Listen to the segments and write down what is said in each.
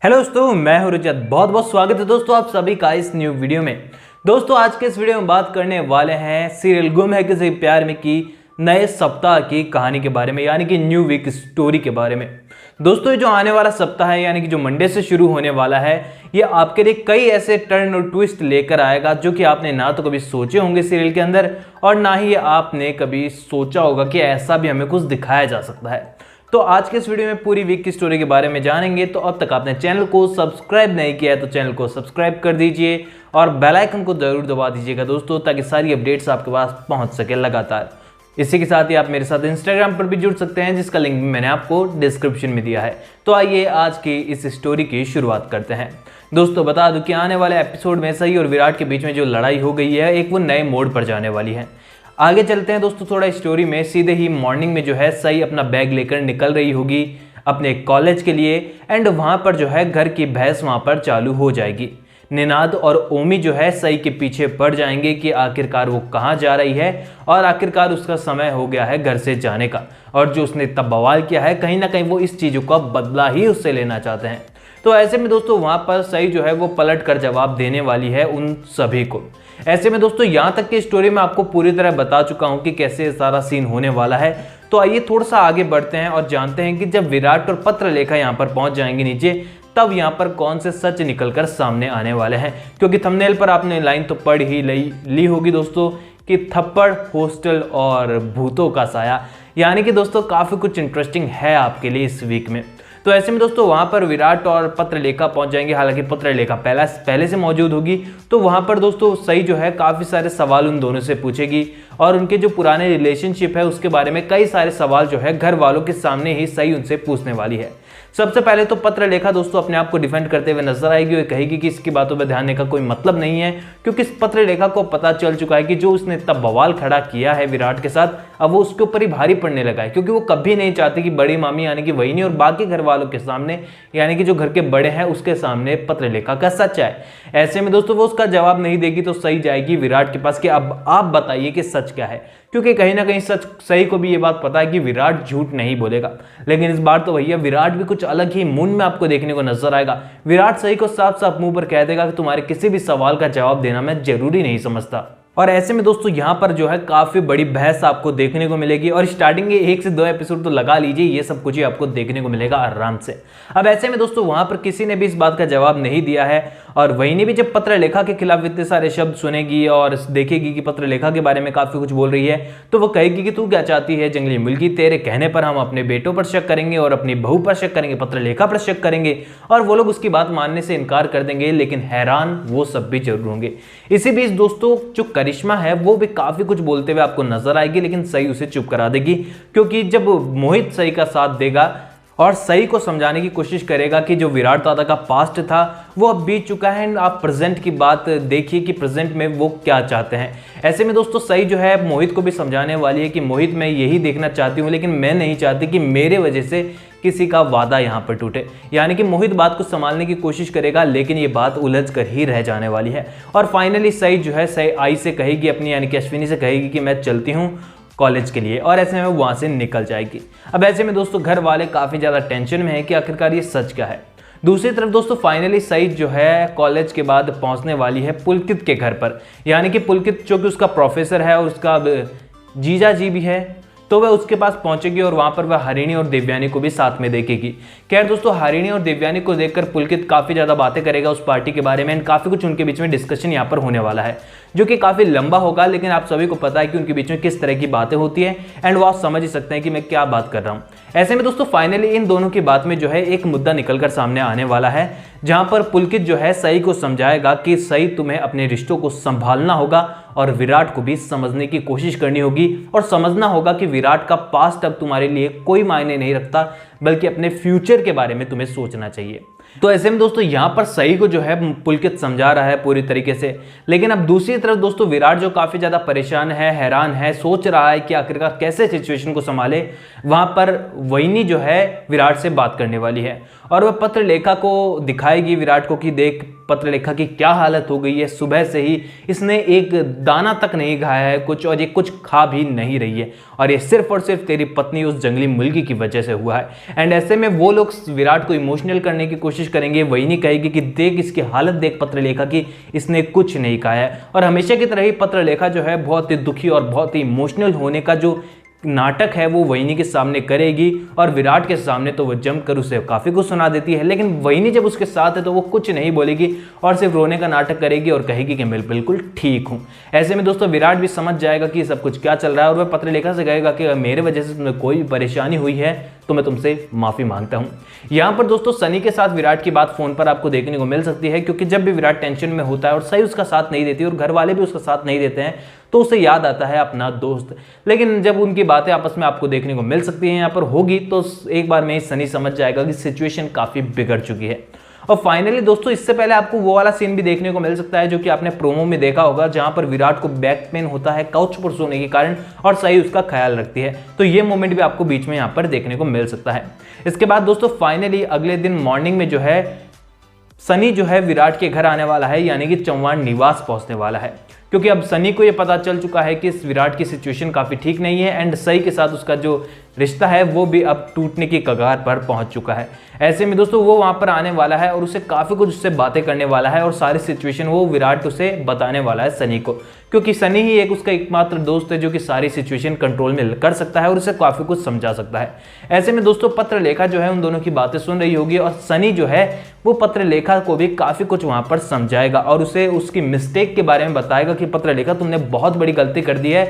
Hello दोस्तों, मैं हूं रजत। बहुत बहुत स्वागत है दोस्तों आप सभी का इस न्यू वीडियो में। दोस्तों आज के इस वीडियो में बात करने वाले हैं सीरियल गुम है किसी प्यार में की नए सप्ताह की कहानी के बारे में, यानी कि न्यू वीक स्टोरी के बारे में। दोस्तों ये जो आने वाला सप्ताह है, यानी कि जो मंडे से शुरू होने वाला है, ये आपके लिए कई ऐसे टर्न और ट्विस्ट लेकर आएगा जो कि आपने ना तो कभी सोचे होंगे सीरियल के अंदर, और ना ही आपने कभी सोचा होगा कि ऐसा भी हमें कुछ दिखाया जा सकता है। तो आज के इस वीडियो में पूरी वीक की स्टोरी के बारे में जानेंगे। तो अब तक आपने चैनल को सब्सक्राइब नहीं किया है तो चैनल को सब्सक्राइब कर दीजिए और बेल आइकन को जरूर दबा दीजिएगा दोस्तों, ताकि सारी अपडेट्स आपके पास पहुंच सके लगातार। इसी के साथ ही आप मेरे साथ इंस्टाग्राम पर भी जुड़ सकते हैं, जिसका लिंक भी मैंने आपको डिस्क्रिप्शन में दिया है। तो आइए आज की इस स्टोरी की शुरुआत करते हैं। दोस्तों बता दूं कि आने वाले एपिसोड में सई और विराट के बीच में जो लड़ाई हो गई है, एक वो नए मोड़ पर जाने वाली है। आगे चलते हैं दोस्तों थोड़ा स्टोरी में। सीधे ही मॉर्निंग में जो है सई अपना बैग लेकर निकल रही होगी अपने कॉलेज के लिए, एंड वहाँ पर जो है घर की बहस वहाँ पर चालू हो जाएगी। निनाद और ओमी जो है सई के पीछे पड़ जाएंगे कि आखिरकार वो कहाँ जा रही है, और आखिरकार उसका समय हो गया है घर से जाने का, और जो उसने तब बवाल किया है कहीं ना कहीं वो इस चीज़ों का बदला ही उससे लेना चाहते हैं। तो ऐसे में दोस्तों वहाँ पर सई जो है वो पलट कर जवाब देने वाली है उन सभी को। ऐसे में दोस्तों यहाँ तक की स्टोरी में आपको पूरी तरह बता चुका हूँ कि कैसे सारा सीन होने वाला है। तो आइए थोड़ा सा आगे बढ़ते हैं और जानते हैं कि जब विराट और पत्रलेखा यहाँ पर पहुंच जाएंगे नीचे, तब यहाँ पर कौन से सच निकलकर सामने आने वाले हैं। क्योंकि थंबनेल पर आपने लाइन तो पढ़ ही ली होगी दोस्तों कि थप्पड़, हॉस्टल और भूतों का साया, यानी कि दोस्तों काफ़ी कुछ इंटरेस्टिंग है आपके लिए इस वीक में। तो ऐसे में दोस्तों वहाँ पर विराट और पत्रलेखा पहुँच जाएंगे। हालांकि पत्रलेखा पहले से मौजूद होगी। तो वहाँ पर दोस्तों सई जो है काफ़ी सारे सवाल उन दोनों से पूछेगी, और उनके जो पुराने रिलेशनशिप है उसके बारे में कई सारे सवाल जो है घर वालों के सामने ही सई उनसे पूछने वाली है। सबसे पहले तो पत्रलेखा दोस्तों अपने आप को डिफेंड करते हुए नजर आएगी और कहेगी कि इसकी बातों पर ध्यान देने का कोई मतलब नहीं है, क्योंकि इस पत्रलेखा को पता चल चुका है कि जो उसने तब बवाल खड़ा किया है विराट के साथ, अब वो उसके ऊपर ही भारी पड़ने लगा है। क्योंकि वो कभी नहीं चाहती कि बड़ी मामी यानी कि वहीनी और बाकी घर वालों के सामने, यानी कि जो घर के बड़े हैं उसके सामने पत्रलेखा का सच है। ऐसे में दोस्तों वो उसका जवाब नहीं देगी तो सही जाएगी विराट के पास कि अब आप बताइए कि सच क्या है। क्योंकि कहीं ना कहीं सच सही को भी ये बात पता है कि विराट झूठ नहीं बोलेगा। लेकिन इस बार तो भैया विराट भी कुछ अलग ही मूड में आपको देखने को नजर आएगा। विराट सही को साफ साफ मुंह पर कह देगा कि तुम्हारे किसी भी सवाल का जवाब देना मैं जरूरी नहीं समझता। और ऐसे में दोस्तों यहाँ पर जो है काफी बड़ी बहस आपको देखने को मिलेगी, और स्टार्टिंग के 1 से 2 एपिसोड तो लगा लीजिए, ये सब कुछ ही आपको देखने को मिलेगा आराम से। अब ऐसे में दोस्तों वहां पर किसी ने भी इस बात का जवाब नहीं दिया है, और वही ने भी जब पत्रलेखा के खिलाफ इतने सारे शब्द सुनेगी और देखेगी कि पत्रलेखा के बारे में काफी कुछ बोल रही है, तो वो कहेगी कि तू क्या चाहती है जंगली मुर्गी, तेरे कहने पर हम अपने बेटों पर शक करेंगे और अपनी बहू पर शक करेंगे, पत्रलेखा पर शक करेंगे, और वो लोग उसकी बात मानने से इनकार कर देंगे, लेकिन हैरान वो सब भी जरूर होंगे। इसी बीच दोस्तों जो करिश्मा है वो भी काफी कुछ बोलते हुए आपको नजर आएगी, लेकिन सई उसे चुप करा देगी। क्योंकि जब मोहित सई का साथ देगा और सई को समझाने की कोशिश करेगा कि जो विराट दादा का पास्ट था वो अब बीत चुका है, आप प्रेजेंट की बात देखिए कि प्रेजेंट में वो क्या चाहते हैं। ऐसे में दोस्तों सई जो है मोहित को भी समझाने वाली है कि मोहित मैं यही देखना चाहती हूँ, लेकिन मैं नहीं चाहती कि मेरे वजह से किसी का वादा यहाँ पर टूटे। यानी कि मोहित बात को संभालने की कोशिश करेगा, लेकिन ये बात उलझ कर ही रह जाने वाली है। और फाइनली सई जो है सई आई से कहेगी अपनी, यानी कि अश्विनी से कहेगी कि मैं चलती हूँ कॉलेज के लिए, और ऐसे में वहां से निकल जाएगी। अब ऐसे में दोस्तों घर वाले काफी ज्यादा टेंशन में है कि आखिरकार ये सच क्या है। दूसरी तरफ दोस्तों फाइनली सई जो है कॉलेज के बाद पहुंचने वाली है पुलकित के घर पर, यानी कि पुलकित जो कि उसका प्रोफेसर है और उसका जीजा जी भी है, तो वह उसके पास पहुंचेगी और वहां पर वह हरिणी और देवयानी को भी साथ में देखेगी। खैर दोस्तों हरिणी और देवयानी को देखकर पुलकित काफी ज्यादा बातें करेगा उस पार्टी के बारे में, एंड काफी कुछ उनके बीच में डिस्कशन यहाँ पर होने वाला है, जो कि काफी लंबा होगा, लेकिन आप सभी को पता है कि उनके बीच में किस तरह की बातें होती है, एंड वो आप समझ ही सकते हैं कि मैं क्या बात कर रहा हूँ। ऐसे में दोस्तों फाइनली इन दोनों की बात में जो है एक मुद्दा निकलकर सामने आने वाला है, जहां पर पुलकित जो है सई को समझाएगा कि सई तुम्हें अपने रिश्तों को संभालना होगा और विराट को भी समझने की कोशिश करनी होगी, और समझना होगा कि विराट का पास्ट अब तुम्हारे लिए कोई मायने नहीं रखता, बल्कि अपने फ्यूचर के बारे में तुम्हें सोचना चाहिए। तो ऐसे में दोस्तों यहाँ पर सई को जो है पुलकित समझा रहा है पूरी तरीके से, लेकिन अब दूसरी तरफ दोस्तों विराट जो काफी ज्यादा परेशान है, हैरान है, सोच रहा है कि आखिरकार कैसे सिचुएशन को संभाले। वहां पर वहीनी जो है विराट से बात करने वाली है, और वह पत्रलेखा को दिखाएगी विराट को कि देख पत्रलेखा की क्या हालत हो गई है, सुबह से ही इसने एक दाना तक नहीं खाया है कुछ, और ये कुछ खा भी नहीं रही है, और ये सिर्फ और सिर्फ तेरी पत्नी उस जंगली मुर्गी की वजह से हुआ है। एंड ऐसे में वो लोग विराट को इमोशनल करने की कोशिश करेंगे। वही नहीं कहेगी कि देख इसकी हालत देख पत्रलेखा की, इसने कुछ नहीं खाया है। और हमेशा की तरह ही पत्रलेखा जो है बहुत ही दुखी और बहुत ही इमोशनल होने का जो नाटक है वो वहिनी के सामने करेगी, और विराट के सामने तो वो जमकर उसे काफ़ी कुछ सुना देती है, लेकिन वहिनी जब उसके साथ है तो वो कुछ नहीं बोलेगी और सिर्फ रोने का नाटक करेगी और कहेगी कि मैं बिल्कुल ठीक हूँ। ऐसे में दोस्तों विराट भी समझ जाएगा कि सब कुछ क्या चल रहा है, और वह पत्रलेखा से कहेगा कि मेरे वजह से तुम्हें कोई भी परेशानी हुई है तो मैं तुमसे माफ़ी मांगता हूँ। यहाँ पर दोस्तों सनी के साथ विराट की बात फोन पर आपको देखने को मिल सकती है, क्योंकि जब भी विराट टेंशन में होता है और सही उसका साथ नहीं देती और घर वाले भी उसका साथ नहीं देते हैं तो उसे याद आता है अपना दोस्त। लेकिन जब उनकी बातें आपस में आपको देखने को मिल सकती हैं यहाँ पर होगी, तो एक बार में ही सनी समझ जाएगा कि सिचुएशन काफ़ी बिगड़ चुकी है। और फाइनली दोस्तों इससे पहले आपको वो वाला सीन भी देखने को मिल सकता है जो कि आपने प्रोमो में देखा होगा, जहां पर विराट को बैक पेन होता है काउच पर सोने के कारण और सही उसका ख्याल रखती है। तो ये मोमेंट भी आपको बीच में यहाँ पर देखने को मिल सकता है। इसके बाद दोस्तों फाइनली अगले दिन मॉर्निंग में जो है सनी जो है विराट के घर आने वाला है, यानी कि चौहान निवास पहुंचने वाला है, क्योंकि अब सनी को यह पता चल चुका है कि इस विराट की सिचुएशन काफ़ी ठीक नहीं है एंड सही के साथ उसका जो रिश्ता है वो भी अब टूटने की कगार पर पहुंच चुका है। ऐसे में दोस्तों वो वहां पर आने वाला है और उसे काफ़ी कुछ उससे बातें करने वाला है और सारी सिचुएशन वो विराट उसे बताने वाला है सनी को, क्योंकि सनी ही एक उसका एकमात्र दोस्त है जो कि सारी सिचुएशन कंट्रोल में कर सकता है और उसे काफ़ी कुछ समझा सकता है। ऐसे में दोस्तों पत्रलेखा जो है उन दोनों की बातें सुन रही होगी और सनी जो है वो पत्रलेखा को भी काफ़ी कुछ वहां पर समझाएगा और उसे उसकी मिस्टेक के बारे में बताएगा कि पत्रलेखा तुमने बहुत बड़ी गलती कर दी है,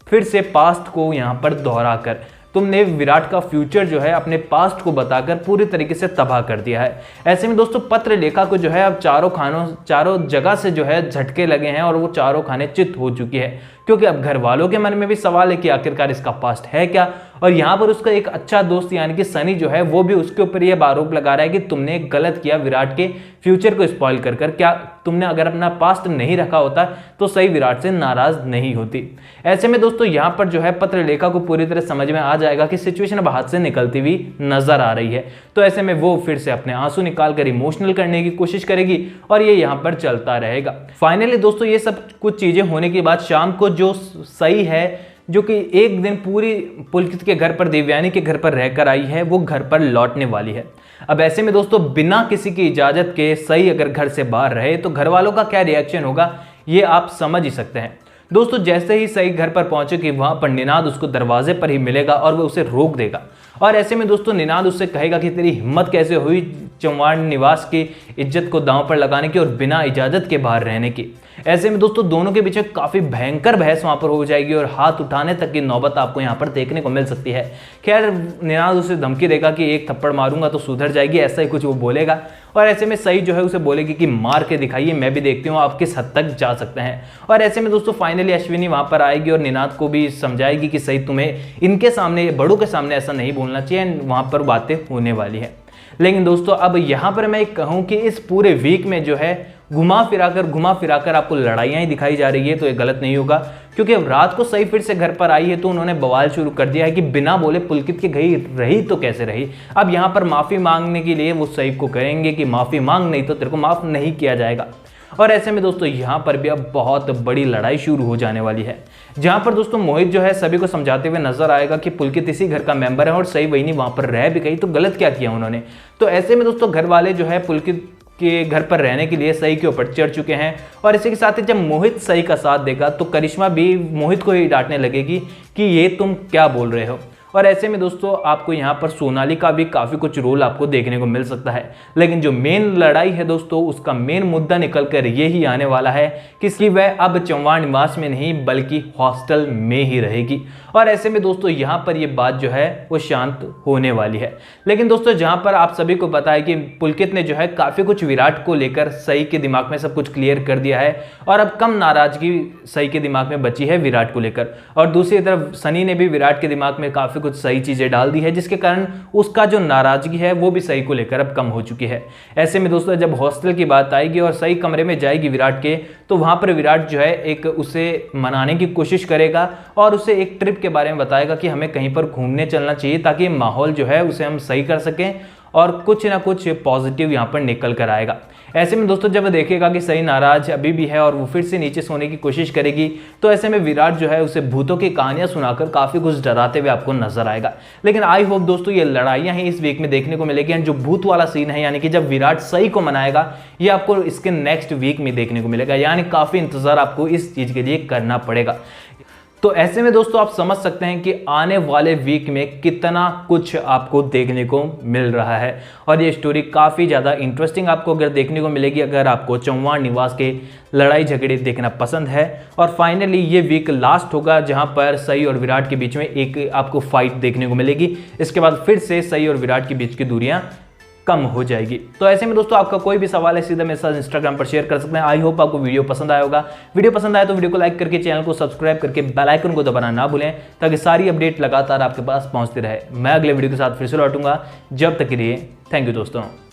फिर से पास्ट को यहाँ पर दोहरा कर तुमने विराट का फ्यूचर जो है अपने पास्ट को बताकर पूरी तरीके से तबाह कर दिया है। ऐसे में दोस्तों पत्रलेखा को जो है अब चारों जगह से जो है झटके लगे हैं और वो चारों खाने चित हो चुकी है, क्योंकि अब घर वालों के मन में भी सवाल है कि आखिरकार इसका पास्ट है क्या। और यहाँ पर उसका एक अच्छा दोस्त यानी कि सनी जो है वो भी उसके ऊपर यह आरोप लगा रहा है कि तुमने गलत किया विराट के फ्यूचर को स्पॉइल कर क्या तुमने अगर अपना पास्ट नहीं रखा होता तो सही विराट से नाराज नहीं होती। ऐसे में दोस्तों यहाँ पर जो है पत्रलेखा को पूरी तरह समझ में आ जाएगा कि सिचुएशन अब हाथ से निकलती हुई नजर आ रही है, तो ऐसे में वो फिर से अपने आंसू निकाल कर इमोशनल करने की कोशिश करेगी और ये यहाँ पर चलता रहेगा। फाइनली दोस्तों ये सब कुछ चीजें होने के बाद शाम को जो सही है जो कि एक दिन पूरी पुलकित के घर पर देवयानी के घर पर रहकर आई है वो घर पर लौटने वाली है। अब ऐसे में दोस्तों बिना किसी की इजाजत के सही अगर घर से बाहर रहे तो घर वालों का क्या रिएक्शन होगा ये आप समझ ही सकते हैं। दोस्तों जैसे ही सही घर पर पहुंचेगी वहां पर निनाद उसको दरवाजे पर ही मिलेगा और वो उसे रोक देगा और ऐसे में दोस्तों निनाद उससे कहेगा कि तेरी हिम्मत कैसे हुई चौहान निवास की इज्जत को दांव पर लगाने की और बिना इजाजत के बाहर रहने की। ऐसे में दोस्तों दोनों के पीछे काफी भयंकर बहस वहां पर हो जाएगी और हाथ उठाने तक की नौबत आपको यहां पर देखने को मिल सकती है। खैर निनाद उसे धमकी देगा कि एक थप्पड़ मारूंगा तो सुधर जाएगी, ऐसा ही कुछ वो बोलेगा और ऐसे में सही जो है उसे बोलेगी कि मार के दिखाइए, मैं भी देखती हूँ आप किस हद तक जा सकते हैं। और ऐसे में दोस्तों फाइनली अश्विनी वहां पर आएगी और निनाद को भी समझाएगी कि सही तुम्हें इनके सामने बड़ों के सामने ऐसा नहीं बोलना चाहिए एंड वहां पर बातें होने वाली है। लेकिन दोस्तों अब यहाँ पर मैं कहूँ कि इस पूरे वीक में जो है घुमा फिराकर आपको लड़ाइयाँ ही दिखाई जा रही है तो ये गलत नहीं होगा, क्योंकि अब रात को सही फिर से घर पर आई है तो उन्होंने बवाल शुरू कर दिया है कि बिना बोले पुलकित के गई रही तो कैसे रही। अब यहाँ पर माफ़ी मांगने के लिए वो सही को कहेंगे कि माफ़ी मांग नहीं तो तेरे को माफ़ नहीं किया जाएगा। और ऐसे में दोस्तों यहाँ पर भी अब बहुत बड़ी लड़ाई शुरू हो जाने वाली है, जहाँ पर दोस्तों मोहित जो है सभी को समझाते हुए नजर आएगा कि पुलकित इसी घर का मेंबर है और सही वही वहां पर रह भी गई तो गलत क्या किया उन्होंने। तो ऐसे में दोस्तों घर वाले जो है पुलकित के घर पर रहने के लिए सही के ऊपर चढ़ चुके हैं और इसी के साथ ही जब मोहित सही का साथ देगा तो करिश्मा भी मोहित को ही डांटने लगेगी कि ये तुम क्या बोल रहे हो। और ऐसे में दोस्तों आपको यहाँ पर सोनाली का भी काफ़ी कुछ रोल आपको देखने को मिल सकता है, लेकिन जो मेन लड़ाई है दोस्तों उसका मेन मुद्दा निकल कर ये ही आने वाला है कि वह अब चौहान निवास में नहीं बल्कि हॉस्टल में ही रहेगी। और ऐसे में दोस्तों यहाँ पर ये बात जो है वो शांत होने वाली है। लेकिन दोस्तों जहाँ पर आप सभी को पता है कि पुलकित ने जो है काफ़ी कुछ विराट को लेकर सही के दिमाग में सब कुछ क्लियर कर दिया है और अब कम नाराजगी सही के दिमाग में बची है विराट को लेकर, और दूसरी तरफ सनी ने भी विराट के दिमाग में काफ़ी कुछ सही चीजें डाल दी है जिसके कारण उसका जो नाराजगी है वो भी सही को लेकर अब कम हो चुकी है। ऐसे में दोस्तों जब हॉस्टल की बात आएगी और सही कमरे में जाएगी विराट के तो वहां पर विराट जो है एक उसे मनाने की कोशिश करेगा और उसे एक ट्रिप के बारे में बताएगा कि हमें कहीं पर घूमने चलना चाहिए ताकि माहौल जो है उसे हम सही कर सकें और कुछ ना कुछ पॉजिटिव यहाँ पर निकल कर आएगा। ऐसे में दोस्तों जब देखेगा कि सई नाराज अभी भी है और वो फिर से नीचे सोने की कोशिश करेगी, तो ऐसे में विराट जो है उसे भूतों की कहानियां सुनाकर काफी कुछ डराते हुए आपको नजर आएगा। लेकिन आई होप दोस्तों ये लड़ाइयां ही इस वीक में देखने को मिलेगी, जो भूत वाला सीन है यानी कि जब विराट सई को मनाएगा, ये आपको इसके नेक्स्ट वीक में देखने को मिलेगा। यानी काफी इंतजार आपको इस चीज के लिए करना पड़ेगा। तो ऐसे में दोस्तों आप समझ सकते हैं कि आने वाले वीक में कितना कुछ आपको देखने को मिल रहा है और ये स्टोरी काफ़ी ज़्यादा इंटरेस्टिंग आपको अगर देखने को मिलेगी, अगर आपको चौहान निवास के लड़ाई झगड़े देखना पसंद है। और फाइनली ये वीक लास्ट होगा जहां पर सई और विराट के बीच में एक आपको फाइट देखने को मिलेगी। इसके बाद फिर से सई और विराट के बीच की दूरियां कम हो जाएगी। तो ऐसे में दोस्तों आपका कोई भी सवाल है सीधा मेरे साथ इंस्टाग्राम पर शेयर कर सकते हैं। आई होप आपको वीडियो पसंद आया होगा। वीडियो पसंद आए तो वीडियो को लाइक करके चैनल को सब्सक्राइब करके बेल आइकन को दबाना ना भूलें, ताकि सारी अपडेट लगातार आपके पास पहुंचती रहे। मैं अगले वीडियो के साथ फिर से लौटूंगा। जब तक के लिए थैंक यू दोस्तों।